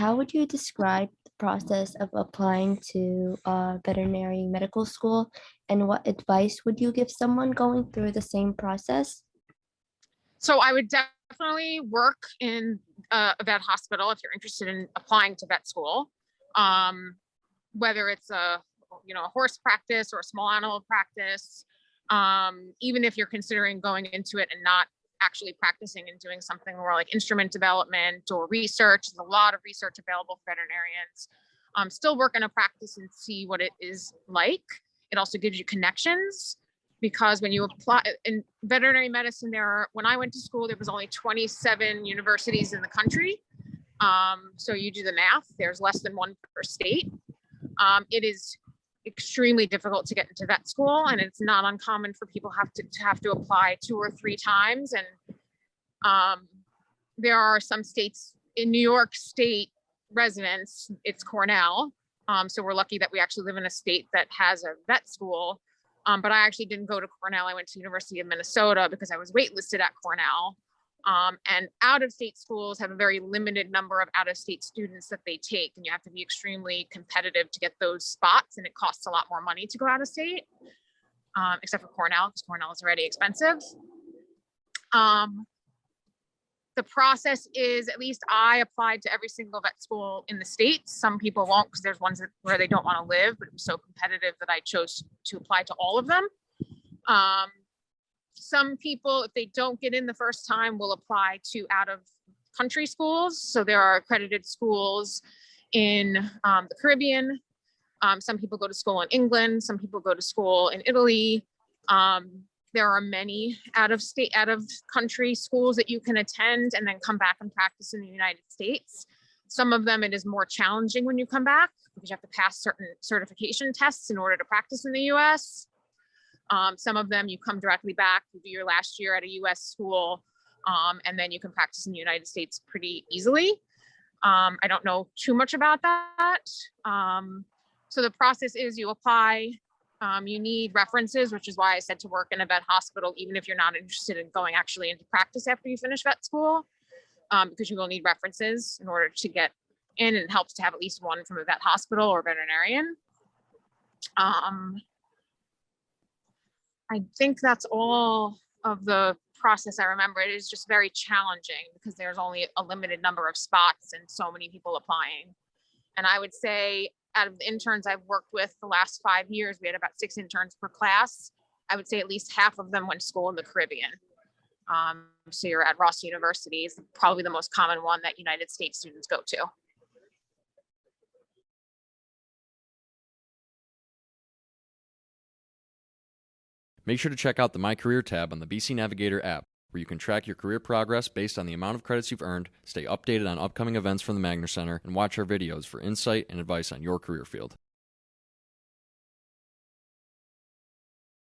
how would you describe the process of applying to veterinary medical school, and what advice would you give someone going through the same process? So I would definitely work in a vet hospital if you're interested in applying to vet school. Whether it's a horse practice or a small animal practice, even if you're considering going into it and not actually practicing and doing something more like instrument development or research. There's a lot of research available for veterinarians. Still work in a practice and see what it is like. It also gives you connections, because when you apply in veterinary medicine, when I went to school, there was only 27 universities in the country. So you do the math, there's less than one per state. It is extremely difficult to get into vet school, and it's not uncommon for people to have to apply 2 or 3 times. And there are some states in New York State residents, it's Cornell. So we're lucky that we actually live in a state that has a vet school. But I actually didn't go to Cornell. I went to University of Minnesota because I was waitlisted at Cornell. And out-of-state schools have a very limited number of out-of-state students that they take, and you have to be extremely competitive to get those spots, and it costs a lot more money to go out of state, except for Cornell, because Cornell is already expensive. The process is, at least I applied to every single vet school in the States. Some people won't, because there's ones where they don't want to live, but it was so competitive that I chose to apply to all of them. Some people, if they don't get in the first time, will apply to out-of-country schools. So there are accredited schools in the Caribbean. Some people go to school in England. Some people go to school in Italy. There are many out-of-country schools that you can attend and then come back and practice in the United States. Some of them, it is more challenging when you come back, because you have to pass certain certification tests in order to practice in the US. Some of them, you come directly back, you do your last year at a US school, and then you can practice in the United States pretty easily. I don't know too much about that. So the process is you apply, you need references, which is why I said to work in a vet hospital, even if you're not interested in going actually into practice after you finish vet school, because you will need references in order to get in, and it helps to have at least one from a vet hospital or veterinarian. I think that's all of the process I remember. It is just very challenging because there's only a limited number of spots and so many people applying. And I would say, out of the interns I've worked with the last 5 years, we had about 6 interns per class. I would say at least half of them went to school in the Caribbean. So you're at Ross University is probably the most common one that United States students go to. Make sure to check out the My Career tab on the BC Navigator app, where you can track your career progress based on the amount of credits you've earned, stay updated on upcoming events from the Magner Center, and watch our videos for insight and advice on your career field.